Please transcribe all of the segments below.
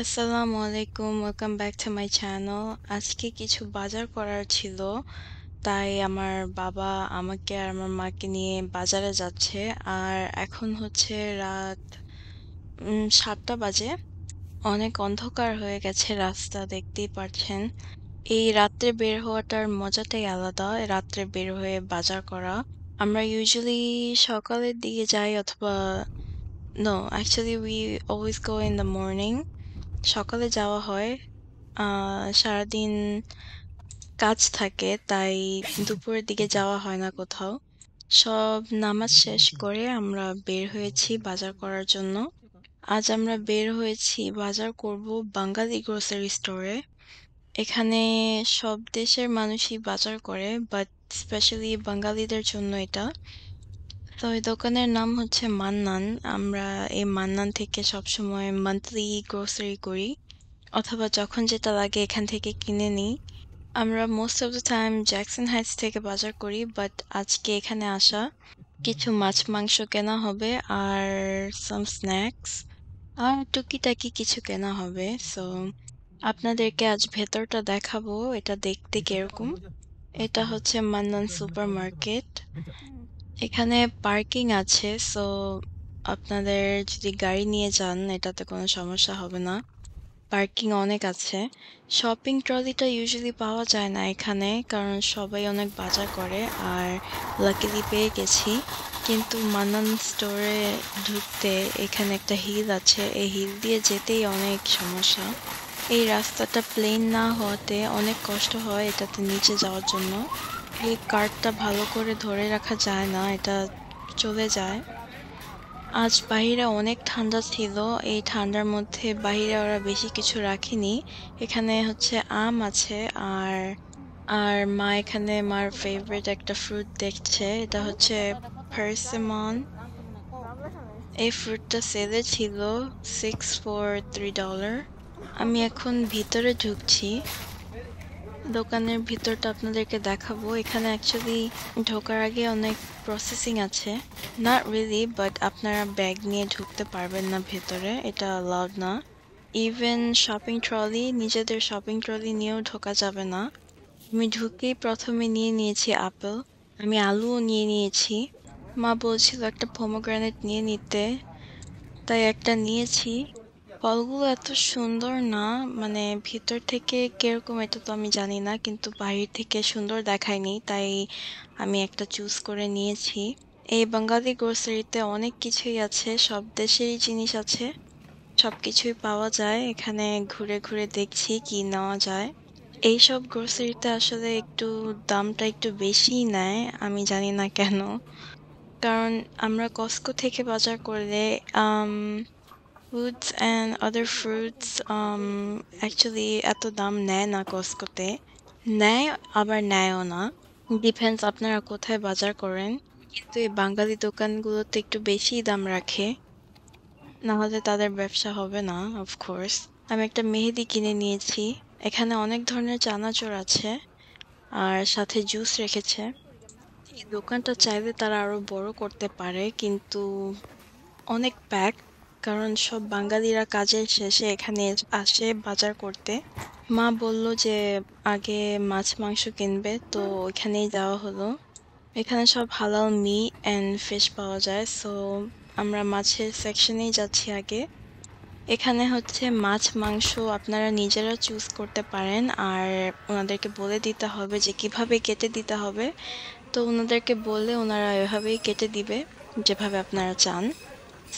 আসসালামু আলাইকুম, welcome back to my channel. আজকে কিছু বাজার করার ছিল, তাই আমার বাবা আমাকে আর আমার মাকে নিয়ে বাজারে যাচ্ছে। আর এখন হচ্ছে রাত ৭টা বাজে। অনেক অন্ধকার হয়ে গেছে, রাস্তা দেখতেই পারছেন। এই রাত্রে বের হওয়াটার মজাটাই আলাদা, রাত্রে বের হয়ে বাজার করা। আমরা ইউজুয়ালি সকালের দিকে যাই অথবা no, actually we always go in the morning. সকালে যাওয়া হয়। সারাদিন কাজ থাকে, তাই দুপুরের দিকে যাওয়া হয় না কোথাও। সব নামাজ শেষ করে আমরা বের হয়েছি বাজার করার জন্য। আজ আমরা বের হয়েছি বাজার করব বাঙালি গ্রোসারি স্টোরে। এখানে সব দেশের মানুষই বাজার করে, বাট স্পেশালি বাঙালিদের জন্য এটা। তো এই দোকানের নাম হচ্ছে মান্নান। আমরা এই মান্নান থেকে সবসময় মান্থলি গ্রোসারি করি, অথবা যখন যেটা লাগে এখান থেকে কিনে নিই। আমরা most of the time Jackson Heights থেকে বাজার করি, বাট আজকে এখানে আসা। কিছু মাছ মাংস কেনা হবে আর সাম স্ন্যাক্স আর টুকিটাকি কিছু কেনা হবে। সো আপনাদেরকে আজ ভেতরটা দেখাবো, এটা দেখতে কিরকম। এটা হচ্ছে মান্নান সুপার মার্কেট। এখানে পার্কিং আছে, সো আপনাদের যদি গাড়ি নিয়ে যান এটাতে কোনো সমস্যা হবে না। পার্কিং অনেক আছে। শপিং ট্রলিটা ইউজুয়ালি পাওয়া যায় না এখানে, কারণ সবাই অনেক বাজার করে। আর লাকিলি পেয়ে গেছি। কিন্তু মান্নান স্টোরে ঢুকতে এখানে একটা হিল আছে, এই হিল দিয়ে যেতেই অনেক সমস্যা। এই রাস্তাটা প্লেন না হওয়াতে অনেক কষ্ট হয় এটাতে নিচে যাওয়ার জন্য। এই কার্টটা ভালো করে ধরে রাখা যায় না, এটা চলে যায়। আজ বাহিরে অনেক ঠান্ডা ছিল। এই ঠান্ডার মধ্যে বাহিরে ওরা বেশি কিছু রাখেনি। এখানে হচ্ছে আম আছে, আর আর মা এখানে মার ফেভারিট একটা ফ্রুট দেখছে, এটা হচ্ছে পার্সিমন। এই ফ্রুটটা সেলে ছিল 6 ফর $3। আমি এখন ভিতরে ঢুকছি। দোকানের ভিতরটা আপনাদেরকে দেখাবো। এখানে অ্যাকচুয়ালি ঢোকার আগে অনেক প্রসেসিং আছে। নট রিয়েলি, বাট আপনারা ব্যাগ নিয়ে ঢুকতে পারবেন না ভেতরে, এটা অ্যালাউড না। ইভেন শপিং ট্রলি, নিজেদের শপিং ট্রলি নিয়েও ঢোকা যাবে না। আমি ঢুকেই প্রথমে নিয়ে নিয়েছি আপেল। আমি আলুও নিয়ে নিয়েছি। মা বলছিল একটা পোমোগ্রানেট নিয়ে নিতে, তাই একটা নিয়েছি। ফলগুলো এত সুন্দর না, মানে ভিতর থেকে কিরকম এটা তো আমি জানি না, কিন্তু বাহির থেকে সুন্দর দেখায়নি, তাই আমি একটা চুজ করে নিয়েছি। এই বাঙালি গ্রোসারিতে অনেক কিছুই আছে, সব দেশেরই জিনিস আছে, সবকিছুই পাওয়া যায়। এখানে ঘুরে ঘুরে দেখছি কি নেওয়া যায়। এইসব গ্রোসারিতে আসলে একটু দামটা একটু বেশিই নেয়, আমি জানি না কেন। কারণ আমরা কস্কো থেকে বাজার করলে Foods and other fruits actually এত দাম নেয় না কস্কোতে। নেয় আবার নেয়ও না। ডিপেন্ডস আপনারা কোথায় বাজার করেন। কিন্তু এই বাঙালি দোকানগুলোতে একটু বেশিই দাম রাখে। না হলে তাদের ব্যবসা হবে না, অফ কোর্স। আমি একটা মেহেদি কিনে নিয়েছি। এখানে অনেক ধরনের চানাচুর আছে আর সাথে জুস রেখেছে। এই দোকানটা চাইলে তারা আরো বড় করতে পারে, কিন্তু অনেক প্যাক, কারণ সব বাঙালিরা কাজের শেষে এখানে আসে বাজার করতে। মা বলল যে আগে মাছ মাংস কিনবে, তো ওইখানেই যাওয়া হলো। এখানে সব হালাল মিট অ্যান্ড ফিশ পাওয়া যায়, সো আমরা মাছের সেকশনেই যাচ্ছি আগে। এখানে হচ্ছে মাছ মাংস আপনারা নিজেরা চুজ করতে পারেন, আর ওনাদেরকে বলে দিতে হবে যে কিভাবে কেটে দিতে হবে। তো ওনাদেরকে বললে ওনারা এভাবেই কেটে দিবে যেভাবে আপনারা চান।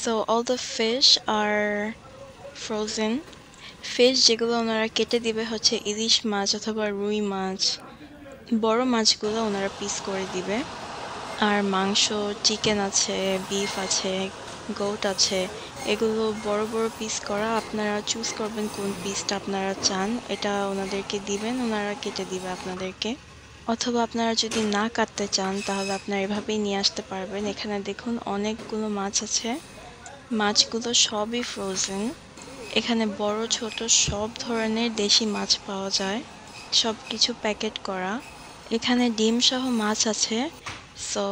So all the fish are frozen. Fish যেগুলো ওনারা কেটে দিবে হচ্ছে ইলিশ মাছ অথবা রুই মাছ। বড় মাছগুলো ওনারা পিস করে দিবে। আর মাংস, চিকেন আছে, বিফ আছে, গোট আছে। এগুলো বড় বড় পিস করা, আপনারা চুজ করবেন কোন পিসটা আপনারা চান, এটা ওনাদেরকে দিবেন, ওনারা কেটে দিবে আপনাদেরকে। অথবা আপনারা যদি না কাটতে চান তাহলে আপনারা এভাবেই নিয়ে আসতে পারবেন। এখানে দেখুন অনেকগুলো মাছ আছে। মাছগুলো সবই ফ্রোজেন। এখানে বড় ছোট সব ধরনের দেশি মাছ পাওয়া যায়, সবকিছু প্যাকেট করা। এখানে ডিম সহ মাছ আছে। সো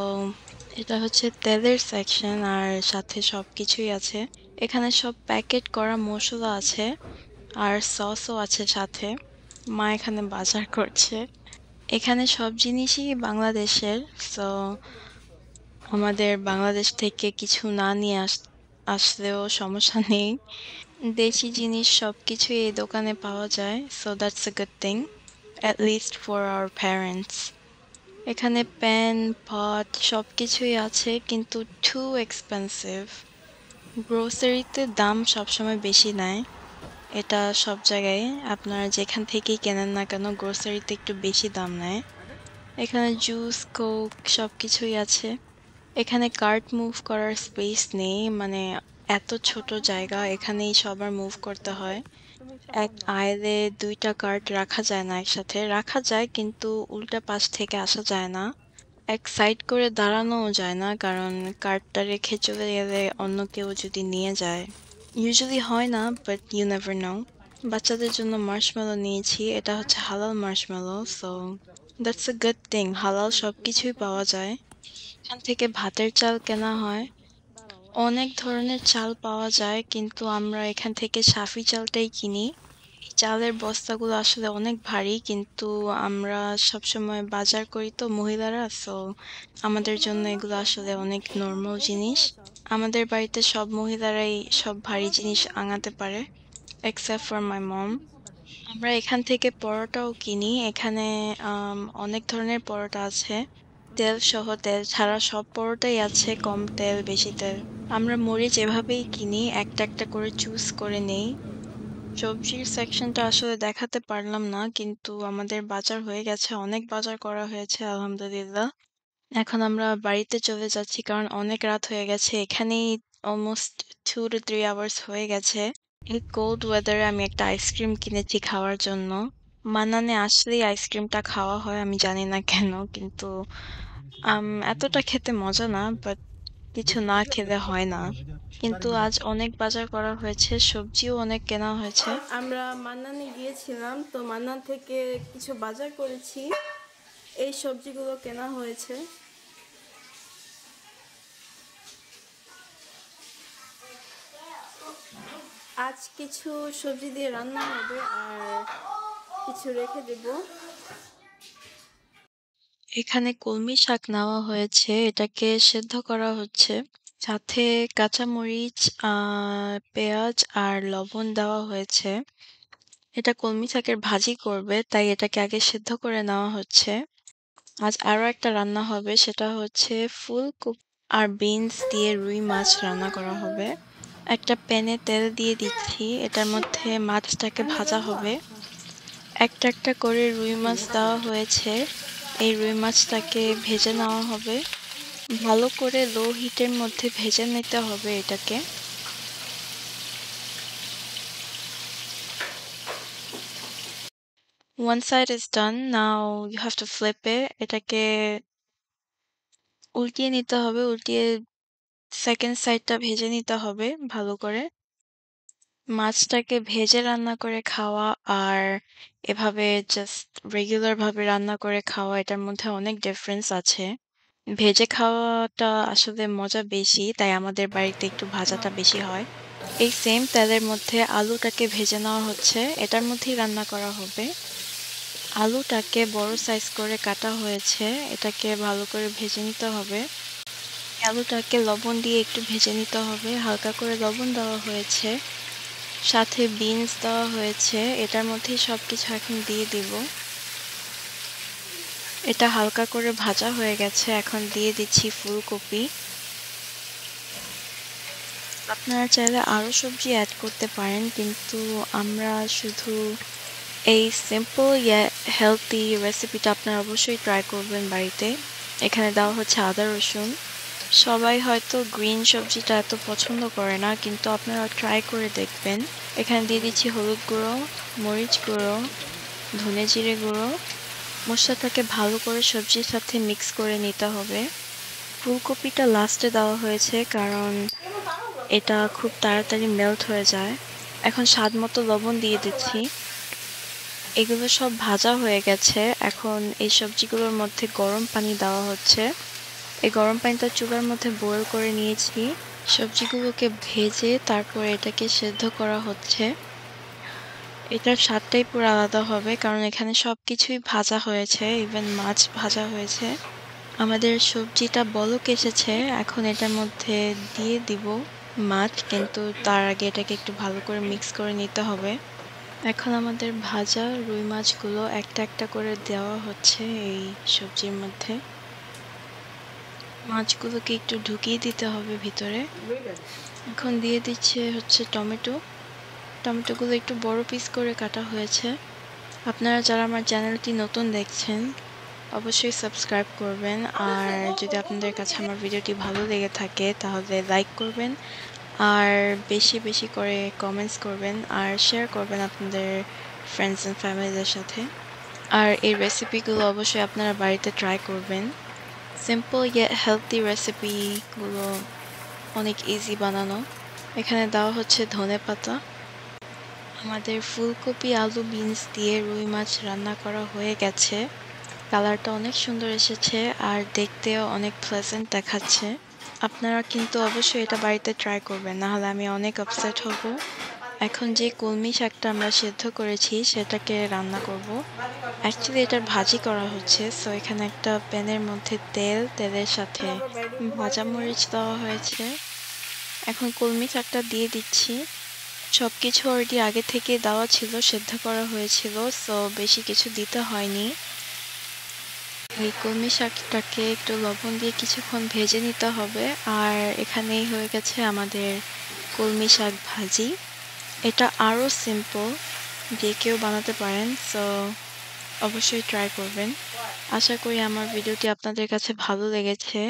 এটা হচ্ছে তেলের সেকশন, আর সাথে সবকিছুই আছে। এখানে সব প্যাকেট করা মশলা আছে। আর সসও আছে সাথে। মা এখানে বাজার করছে। এখানে সব জিনিসই বাংলাদেশের। সো আমাদের বাংলাদেশ থেকে কিছু না নিয়ে আসলেও সমস্যা নেই। দেশি জিনিস সবকিছুই এই দোকানে পাওয়া যায়। So that's a good thing. At least for our parents. এখানে পেন, পট সবকিছুই আছে কিন্তু too expensive. গ্রোসারিতে দাম সবসময় বেশি নেয়। এটা সব জায়গায় আপনারা যেখান থেকেই কেনেন না কেন গ্রোসারিতে একটু বেশি দাম নেয়। এখানে জুস, কোক সবকিছুই আছে। এখানে কার্ট মুভ করার স্পেস নেই, মানে এত ছোট জায়গা, এখানেই সবার মুভ করতে হয়। এক আইলে ২ টা কার্ট রাখা যায় না একসাথে। রাখা যায় কিন্তু উল্টা পাশ থেকে আসা যায় না। এক সাইড করে দাঁড়ানোও যায় না, কারণ কার্টটা রেখে চলে গেলে অন্য কেউ যদি নিয়ে যায়। ইউজুয়ালি হয় না, বাট ইউ নেভার নো। বাচ্চাদের জন্য মার্শমেলো নিয়েছি। এটা হচ্ছে হালাল Marshmallow. So that's a good thing. হালাল সবকিছুই পাওয়া যায়। এখান থেকে ভাতের চাল কেনা হয়। অনেক ধরনের চাল পাওয়া যায় কিন্তু আমরা এখান থেকে সাফি চালটাই কিনি। এই চালের বস্তাগুলো আসলে অনেক ভারী, কিন্তু আমরা সবসময় বাজার করি তো মহিলারা, সো আমাদের জন্য এগুলো আসলে অনেক নরমাল জিনিস। আমাদের বাড়িতে সব মহিলারাই সব ভারী জিনিস আনাতে পারে, except for my mom. আমরা এখান থেকে পরোটাও কিনি। এখানে অনেক ধরনের পরোটা আছে। তেল সহ, তেল ছাড়া সব পরোটাই আছে, কম তেল, বেশি তেল। আমরা মরিচ এভাবেই কিনি, একটা একটা করে চুজ করে নেই। সবজির সেকশনটা আসলে দেখাতে পারলাম না, কিন্তু আমাদের বাজার হয়ে গেছে। অনেক বাজার করা হয়েছে আলহামদুলিল্লাহ। এখন আমরা বাড়িতে চলে যাচ্ছি কারণ অনেক রাত হয়ে গেছে। এখানেই অলমোস্ট 2 to 3 আওয়ার্স হয়ে গেছে। এই কোল্ড ওয়েদারে আমি একটা আইসক্রিম কিনেছি খাওয়ার জন্য। মান্নানে আসলেই আইসক্রিমটা খাওয়া হয়, আমি জানি না কেন, কিন্তু এতটা খেতে মজা না, বাট কিছু না খেলে হয় না। কিন্তু আজ অনেক বাজার করা হয়েছে, সবজিও অনেক কেনা হয়েছে। আমরা মান্নানে গিয়েছিলাম, তো মান্নান থেকে কিছু বাজার করেছি। এই সবজিগুলো কেনা হয়েছে। আজ কিছু সবজি দিয়ে রান্না হবে আর কিছু রেখে দেব। এখানে কলমি শাক নেওয়া হয়েছে, এটাকে সেদ্ধ করা হচ্ছে। সাথে কাঁচামরিচ, পেঁয়াজ আর লবণ দেওয়া হয়েছে। এটা কলমি শাকের ভাজি করবে, তাই এটাকে আগে সেদ্ধ করে নেওয়া হচ্ছে। আজ আরো একটা রান্না হবে, সেটা হচ্ছে ফুলকপি আর বিনস দিয়ে রুই মাছ রান্না করা হবে। একটা প্যানে তেল দিয়ে দিচ্ছি, এটার মধ্যে মাছটাকে ভাজা হবে। একটা একটা করে রুই মাছ দেওয়া হয়েছে। এই রুই মাছটাকে ভেজে নেওয়া হবে। ভালো করে লো হিটের মধ্যে ভেজে নিতে হবে এটাকে। One side is done. Now you have to flip it. এটাকে উল্টিয়ে নিতে হবে। উল্টিয়ে সেকেন্ড সাইডটা ভেজে নিতে হবে ভালো করে। মাছটাকে ভেজে রান্না করে খাওয়া আর এভাবে জাস্ট রেগুলার ভাবে রান্না করে খাওয়া, এটার মধ্যে অনেক ডিফারেন্স আছে। ভেজে খাওয়াটা আসলে মজা বেশি, তাই আমাদের বাড়িতে একটু ভাজাটা বেশি হয়। এই সেম তেলের মধ্যে আলুটাকে ভেজে নেওয়া হচ্ছে, এটার মধ্যেই রান্না করা হবে। আলুটাকে বড় সাইজ করে কাটা হয়েছে, এটাকে ভালো করে ভেজে নিতে হবে। আলুটাকে লবণ দিয়ে একটু ভেজে নিতে হবে, হালকা করে লবণ দেওয়া হয়েছে। সাথে বিনস দেওয়া হয়েছে, এটার মধ্যেই সবকিছু এখন দিয়ে দিব। এটা হালকা করে ভাজা হয়ে গেছে, এখন দিয়ে দিচ্ছি ফুলকপি। আপনারা চাইলে আরো সবজি অ্যাড করতে পারেন, কিন্তু আমরা শুধু এই সিম্পল ইয়া হেলথি রেসিপিটা আপনারা অবশ্যই ট্রাই করবেন বাড়িতে। এখানে দেওয়া হচ্ছে আদা রসুন। সবাই হয়তো গ্রিন সবজিটা এত পছন্দ করে না, কিন্তু আপনারা ট্রাই করে দেখবেন। এখানে দিয়ে দিচ্ছি হলুদ গুঁড়ো, মরিচ গুঁড়ো, ধনে জিরে গুঁড়ো। মশলাটাকে ভালো করে সবজির সাথে মিক্স করে নিতে হবে। ফুলকপিটা লাস্টে দেওয়া হয়েছে কারণ এটা খুব তাড়াতাড়ি মেল্ট হয়ে যায়। এখন স্বাদ মতো লবণ দিয়ে দিচ্ছি। এগুলো সব ভাজা হয়ে গেছে। এখন এই সবজিগুলোর মধ্যে গরম পানি দেওয়া হচ্ছে। এই গরম পানিটা চুলার মধ্যে বয়েল করে নিয়েছি। সবজিগুলোকে ভেজে তারপর এটাকে সেদ্ধ করা হচ্ছে। এটার স্বাদটাই পুরো আলাদা হবে কারণ এখানে সবকিছুই ভাজা হয়েছে, ইভেন মাছ ভাজা হয়েছে। আমাদের সবজিটা বলক এসেছে, এখন এটার মধ্যে দিয়ে দিব মাছ, কিন্তু তার আগে এটাকে একটু ভালো করে মিক্স করে নিতে হবে। এখন আমাদের ভাজা রুই মাছগুলো একটা একটা করে দেওয়া হচ্ছে এই সবজির মধ্যে। মাছগুলোকে একটু ঢুকিয়ে দিতে হবে ভিতরে। এখন দিয়ে দিচ্ছে হচ্ছে টমেটো। টমেটোগুলো একটু বড় পিস করে কাটা হয়েছে। আপনারা যারা আমার চ্যানেলটি নতুন দেখছেন অবশ্যই সাবস্ক্রাইব করবেন, আর যদি আপনাদের কাছে আমার ভিডিওটি ভালো লেগে থাকে তাহলে লাইক করবেন, আর বেশি বেশি করে কমেন্টস করবেন আর শেয়ার করবেন আপনাদের ফ্রেন্ডস এন্ড ফ্যামিলিদের সাথে। আর এই রেসিপিগুলো অবশ্যই আপনারা বাড়িতে ট্রাই করবেন। সিম্পল ইয়েট হেলথি রেসিপিগুলো অনেক ইজি বানানো। এখানে দেওয়া হচ্ছে ধনেপাতা। আমাদের ফুলকপি, আলু, বিনস দিয়ে রুই মাছ রান্না করা হয়ে গেছে। কালারটা অনেক সুন্দর এসেছে আর দেখতেও অনেক প্লেজেন্ট দেখাচ্ছে। আপনারা কিন্তু অবশ্যই এটা বাড়িতে ট্রাই করবেন, না হলে আমি অনেক আপসেট হব। এখন যে কলমি শাকটা আমরা সেদ্ধ করেছি সেটাকে রান্না করব। অ্যাকচুয়ালি এটার ভাজি করা হচ্ছে, সো এখানে একটা প্যানের মধ্যে তেলের সাথে ভাজা মরিচ দেওয়া হয়েছে। এখন কলমি শাকটা দিয়ে দিচ্ছি। সবকিছু অলরেডি আগে থেকে দেওয়া ছিল, সেদ্ধ করা হয়েছিল, সো বেশি কিছু দিতে হয়নি। এই কলমি শাকটাকে একটু লবণ দিয়ে কিছুক্ষণ ভেজে নিতে হবে, আর এখানেই হয়ে গেছে আমাদের কলমি শাক ভাজি। এটা আরও সিম্পল, যে কেউ বানাতে পারেন, সো অবশ্যই ট্রাই করবেন। আশা করি আমার ভিডিওটি আপনাদের কাছে ভালো লেগেছে।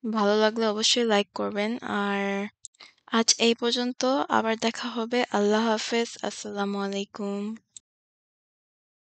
ভালো লাগলে অবশ্যই লাইক করবেন। আর আজ এই পর্যন্ত, আবার দেখা হবে। আল্লাহ হাফেজ। আসসালামু আলাইকুম।